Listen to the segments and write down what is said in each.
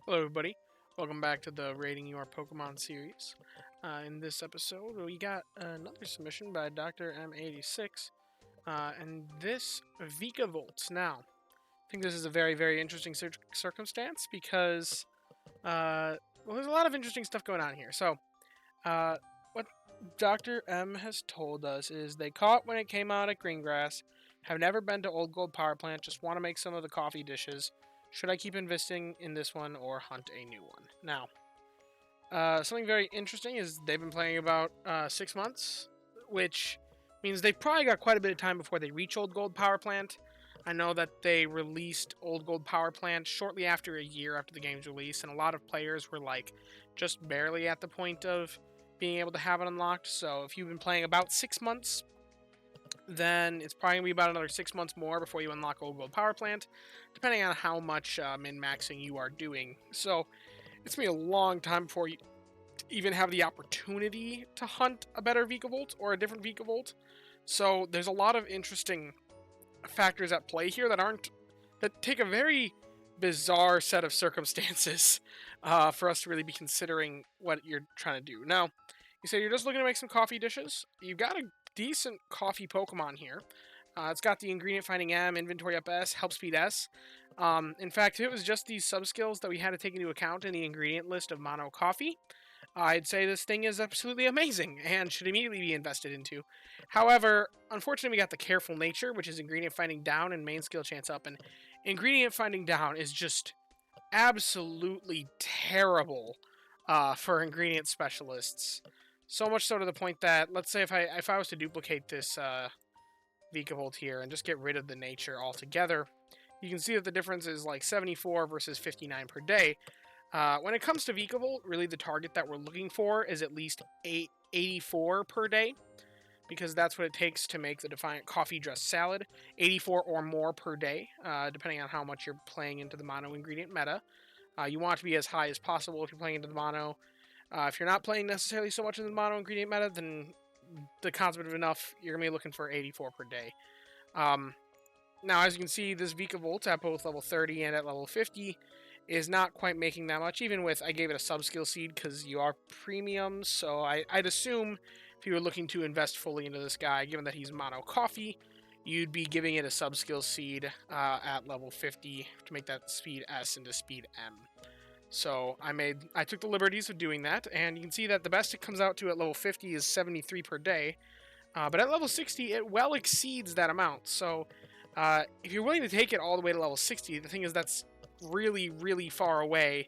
Hello, everybody. Welcome back to the Rating Your Pokemon series. In this episode, we got another submission by DrM86, and this Vikavolt. Now, I think this is a very, very interesting circumstance because, there's a lot of interesting stuff going on here. So, what Dr. M has told us is they caught when it came out at Greengrass, have never been to Old Gold Power Plant, just want to make some of the coffee dishes. Should I keep investing in this one or hunt a new one? Now, something very interesting is they've been playing about 6 months, which means they've probably got quite a bit of time before they reach Old Gold Power Plant. I know that they released Old Gold Power Plant shortly after a year after the game's release, and a lot of players were like just barely at the point of being able to have it unlocked. So if you've been playing about 6 months, then it's probably going to be about another 6 months more before you unlock Old Gold Power Plant, depending on how much min-maxing you are doing. So it's going to be a long time before you even have the opportunity to hunt a better Vikavolt or a different Vikavolt. So there's a lot of interesting factors at play here that take a very bizarre set of circumstances for us to really be considering what you're trying to do. Now, you say you're just looking to make some coffee dishes. You've got a decent coffee Pokemon here. It's got the ingredient finding M, inventory up S, help speed S. In fact, if it was just these sub-skills that we had to take into account in the ingredient list of mono coffee, I'd say this thing is absolutely amazing and should immediately be invested into. However, unfortunately, we got the careful nature, which is ingredient finding down and main skill chance up. And ingredient finding down is just absolutely terrible for ingredient specialists. So much so to the point that, let's say if I was to duplicate this Vikavolt here and just get rid of the nature altogether, you can see that the difference is like 74 versus 59 per day. When it comes to Vikavolt, really the target that we're looking for is at least 84 per day, because that's what it takes to make the Defiant Coffee Dress Salad. 84 or more per day, depending on how much you're playing into the mono ingredient meta. You want it to be as high as possible if you're playing into the mono. If you're not playing necessarily so much in the mono ingredient meta, then the concept of enough, you're going to be looking for 84 per day. Now, as you can see, this Vikavolt at both level 30 and at level 50 is not quite making that much, even with, I gave it a sub-skill seed because you are premium, so I'd assume if you were looking to invest fully into this guy, given that he's mono coffee, you'd be giving it a sub-skill seed at level 50 to make that speed S into speed M. So I took the liberties of doing that, and you can see that the best it comes out to at level 50 is 73 per day, but at level 60 it well exceeds that amount. So if you're willing to take it all the way to level 60, the thing is that's really, really far away.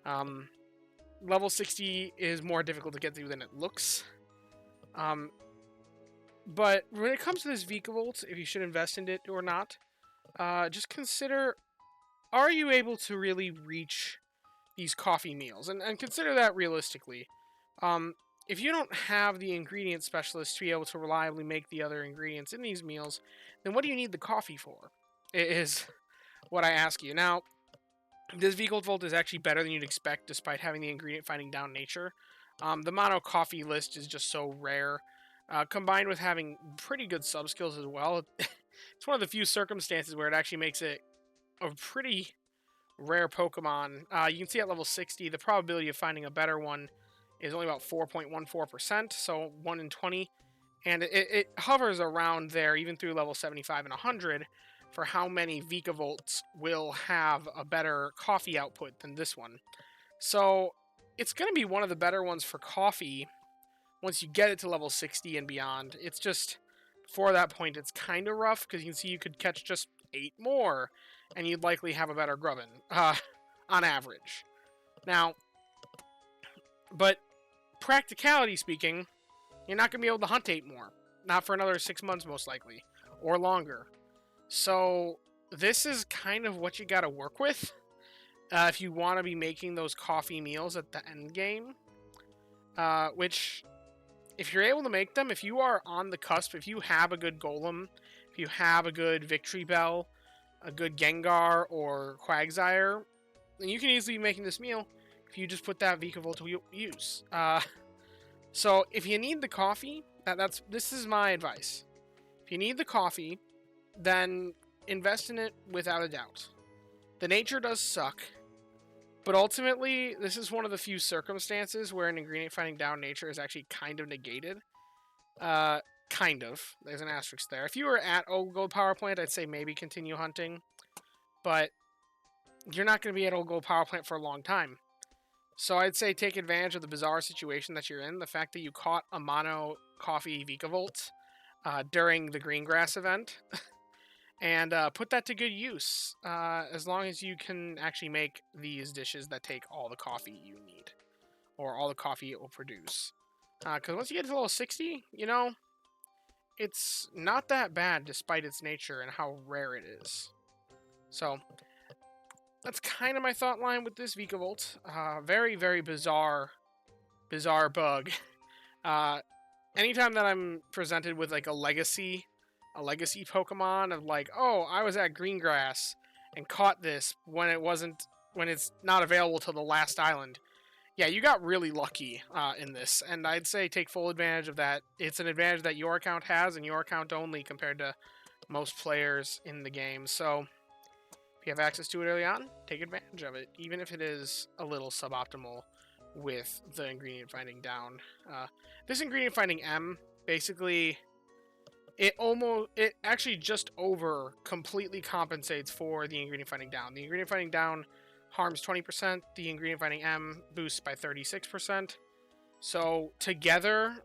Level 60 is more difficult to get to than it looks. But when it comes to this Vikavolt, if you should invest in it or not, just consider, are you able to really reach these coffee meals? And consider that realistically. If you don't have the ingredient specialist to be able to reliably make the other ingredients in these meals, then what do you need the coffee for? Is what I ask you. Now, this Vikavolt is actually better than you'd expect despite having the ingredient finding down nature. The mono coffee list is just so rare, combined with having pretty good sub-skills as well. It's one of the few circumstances where it actually makes it a pretty rare Pokemon. You can see at level 60, the probability of finding a better one is only about 4.14%, so 1 in 20. And it hovers around there even through level 75 and 100 for how many Vikavolts will have a better coffee output than this one. So it's going to be one of the better ones for coffee once you get it to level 60 and beyond. It's just, before that point, it's kind of rough, because you can see you could catch just 8 more, and you'd likely have a better Grubbin, on average. Now, but practicality speaking, you're not going to be able to hunt 8 more. Not for another 6 months, most likely, or longer. So this is kind of what you got to work with if you want to be making those coffee meals at the end game. Which, if you're able to make them, if you are on the cusp, if you have a good Golem, if you have a good Victory Bell, a good Gengar or Quagsire, then you can easily be making this meal if you just put that Vikavolt to use. So if you need the coffee, this is my advice. If you need the coffee, then invest in it without a doubt. The nature does suck, But ultimately, this is one of the few circumstances where an ingredient finding down nature is actually kind of negated. Kind of. There's an asterisk there. If you were at Old Gold Power Plant, I'd say maybe continue hunting. But you're not going to be at Old Gold Power Plant for a long time. So I'd say take advantage of the bizarre situation that you're in. The fact that you caught a mono coffee Vikavolt during the Greengrass event. And put that to good use, as long as you can actually make these dishes that take all the coffee you need, or all the coffee it will produce. Because once you get to level 60, you know, it's not that bad despite its nature and how rare it is. So, that's kind of my thought line with this Vikavolt. Very, very bizarre bug. Anytime that I'm presented with like a legacy Pokemon of like, oh, I was at Greengrass and caught this when it's not available till the last island. Yeah, you got really lucky in this, and I'd say take full advantage of that. It's an advantage that your account has, and your account only compared to most players in the game. So if you have access to it early on, take advantage of it, even if it is a little suboptimal with the ingredient finding down. This ingredient finding M basically it actually just over completely compensates for the ingredient finding down. The ingredient finding down harms 20%. The ingredient finding M boosts by 36%. So together,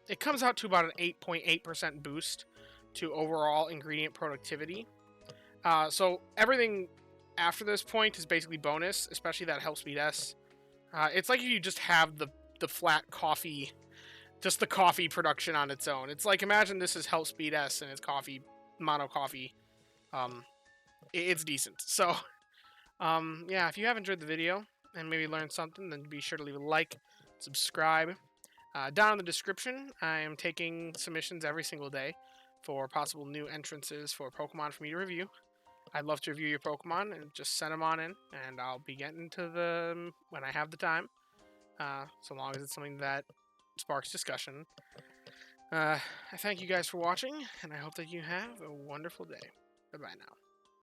it comes out to about an 8.8% boost to overall ingredient productivity. So everything after this point is basically bonus, especially that Help Speed S. It's like if you just have the flat coffee. Just the coffee production on its own. It's like, imagine this is Help Speed S and it's coffee, mono coffee. It's decent. So, yeah, if you have enjoyed the video and maybe learned something, then be sure to leave a like, subscribe. Down in the description, I am taking submissions every single day for possible new entrances for Pokemon for me to review. I'd love to review your Pokemon and just send them on in, and I'll be getting to them when I have the time. So long as it's something that sparks discussion. I thank you guys for watching, and I hope that you have a wonderful day. Bye-bye now.